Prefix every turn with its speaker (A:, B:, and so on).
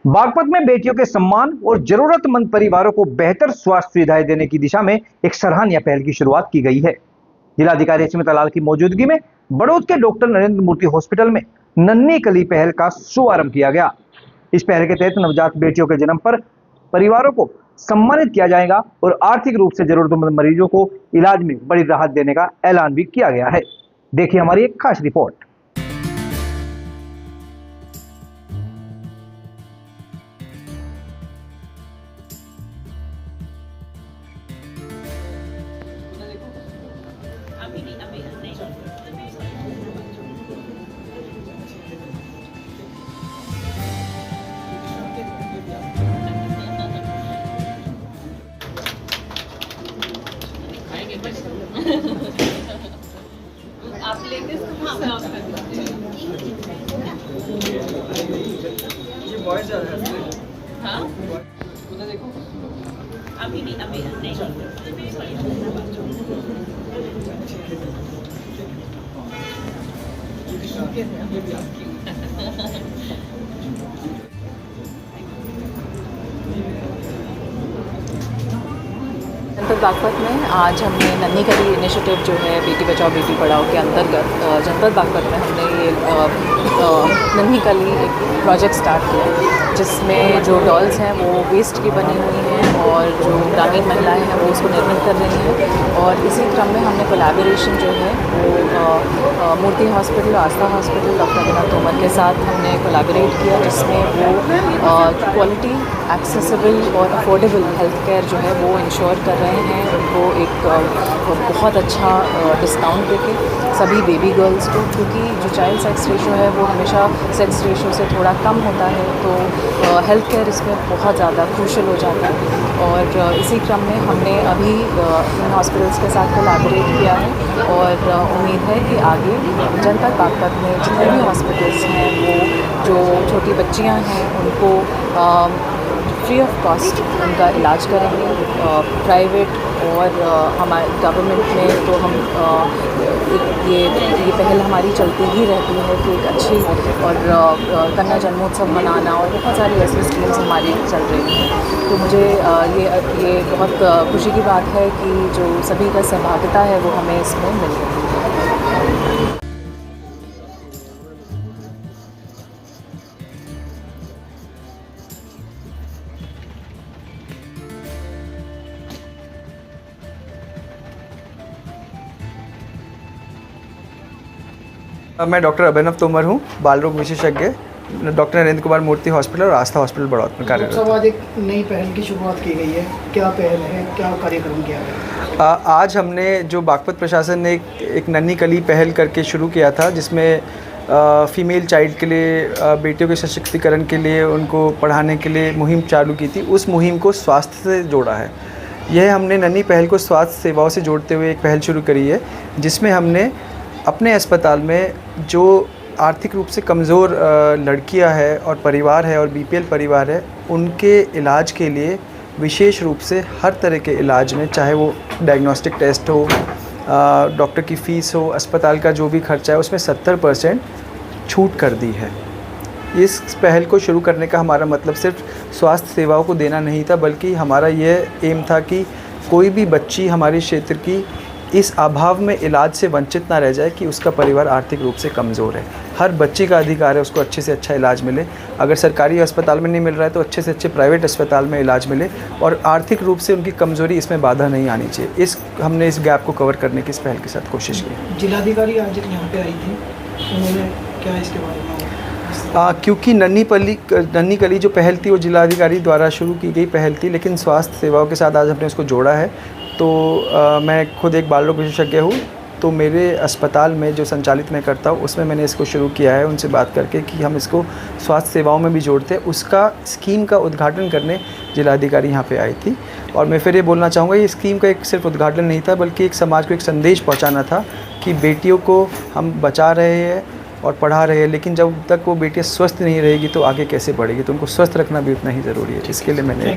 A: बागपत में बेटियों के सम्मान और जरूरतमंद परिवारों को बेहतर स्वास्थ्य सुविधाएं देने की दिशा में एक सराहनीय पहल की शुरुआत की गई है। जिलाधिकारी स्मिता लाल की मौजूदगी में बड़ौद के डॉक्टर नरेंद्र मूर्ति हॉस्पिटल में नन्ही कली पहल का शुभारंभ किया गया। इस पहल के तहत नवजात बेटियों के जन्म पर परिवारों को सम्मानित किया जाएगा और आर्थिक रूप से जरूरतमंद मरीजों को इलाज में बड़ी राहत देने का ऐलान भी किया गया है। देखिए हमारी एक खास रिपोर्ट।
B: आप लेंगे इसको? हाँ,
C: ये बहुत ज़्यादा है।
B: हाँ?
C: उधर देखो।
B: अभी नहीं।
C: ये भी आपकी।
D: जनपद बागपत में आज हमने नन्ही कली इनिशिएटिव जो है बेटी बचाओ बेटी पढ़ाओ के अंतर्गत जनपद बागपत में हमने ये नन्ही कली एक प्रोजेक्ट स्टार्ट किया, जिसमें जो डॉल्स हैं वो वेस्ट की बनी हुई हैं और जो ग्रामीण महिलाएं हैं वो उसको निर्मित कर रही हैं। और इसी क्रम में हमने कोलैबोरेशन जो है वो मूर्ति हॉस्पिटल, आस्था हॉस्पिटल, डॉक्टर अभिनव तोमर के साथ हमने कोलैबोरेट किया, जिसमें वो क्वालिटी, एक्सेसिबल और अफोर्डेबल हेल्थ केयर जो है वो इंश्योर कर रहे हैं। उनको एक बहुत अच्छा डिस्काउंट देके सभी बेबी गर्ल्स को, क्योंकि जो चाइल्ड सेक्स रेशो है वो हमेशा सेक्स रेशो से थोड़ा कम होता है, तो हेल्थ केयर इसमें बहुत ज़्यादा क्रूशल हो जाता है। और इसी क्रम में हमने अभी इन हॉस्पिटल्स के साथ कोलैबोरेट किया है और उम्मीद है कि आगे जनपद बागपत में जितने भी हॉस्पिटल्स हैं वो जो छोटी बच्चियां हैं उनको फ्री ऑफ कॉस्ट उनका इलाज करेंगे। प्राइवेट और हमारे गवर्नमेंट में तो हम ये पहल हमारी चलती ही रहती है कि एक अच्छी और कन्या जन्मोत्सव मनाना और बहुत सारी ऐसी स्कीम्स हमारी चल रही हैं। तो मुझे ये बहुत खुशी की बात है कि जो सभी का सहभागिता है वो हमें इसमें मिल रही है।
C: मैं डॉक्टर अभिनव तोमर हूँ, बाल रोग विशेषज्ञ, डॉक्टर नरेंद्र कुमार मूर्ति हॉस्पिटल और आस्था हॉस्पिटल बड़ौद में कार्यरत हूँ।
E: आज एक नई पहल की शुरुआत की गई है, क्या पहल है, क्या कार्यक्रम किया गया?
C: आज हमने जो बागपत प्रशासन ने एक नन्ही कली पहल करके शुरू किया था, जिसमें फ़ीमेल चाइल्ड के लिए, बेटियों के सशक्तिकरण के लिए, उनको पढ़ाने के लिए मुहिम चालू की थी। उस मुहिम को स्वास्थ्य से जोड़ा है। यह हमने नन्ही पहल को स्वास्थ्य सेवाओं से जोड़ते हुए एक पहल शुरू करी है, जिसमें हमने अपने अस्पताल में जो आर्थिक रूप से कमज़ोर लड़कियां हैं और परिवार है और बीपीएल परिवार है, उनके इलाज के लिए विशेष रूप से हर तरह के इलाज में, चाहे वो डायग्नोस्टिक टेस्ट हो, डॉक्टर की फ़ीस हो, अस्पताल का जो भी खर्चा है, उसमें 70% छूट कर दी है। इस पहल को शुरू करने का हमारा मतलब सिर्फ स्वास्थ्य सेवाओं को देना नहीं था, बल्कि हमारा ये एम था कि कोई भी बच्ची हमारे क्षेत्र की इस अभाव में इलाज से वंचित ना रह जाए कि उसका परिवार आर्थिक रूप से कमज़ोर है। हर बच्ची का अधिकार है उसको अच्छे से अच्छा इलाज मिले। अगर सरकारी अस्पताल में नहीं मिल रहा है तो अच्छे से अच्छे प्राइवेट अस्पताल में इलाज मिले और आर्थिक रूप से उनकी कमज़ोरी इसमें बाधा नहीं आनी चाहिए। हमने इस गैप को कवर करने की इस पहल के साथ कोशिश की।
E: जिलाधिकारी आज यहाँ पे आई थी, उन्होंने क्या इसके बारे में?
C: क्योंकि नन्ही कली जो पहल थी वो जिलाधिकारी द्वारा शुरू की गई पहल थी, लेकिन स्वास्थ्य सेवाओं के साथ आज हमने उसको जोड़ा है। तो मैं खुद एक बाल रोग विशेषज्ञ हूँ, तो मेरे अस्पताल में जो संचालित मैं करता हूँ उसमें मैंने इसको शुरू किया है उनसे बात करके कि हम इसको स्वास्थ्य सेवाओं में भी जोड़ते हैं। उसका स्कीम का उद्घाटन करने जिलाधिकारी यहाँ पे आई थी। और मैं फिर ये बोलना चाहूँगा, ये स्कीम का एक सिर्फ उद्घाटन नहीं था, बल्कि एक समाज को एक संदेश पहुँचाना था कि बेटियों को हम बचा रहे हैं और पढ़ा रहे हैं, लेकिन जब तक वो बेटियाँ स्वस्थ नहीं रहेगी तो आगे कैसे बढ़ेगी, तो उनको स्वस्थ रखना भी उतना ही ज़रूरी है। इसके लिए मैंने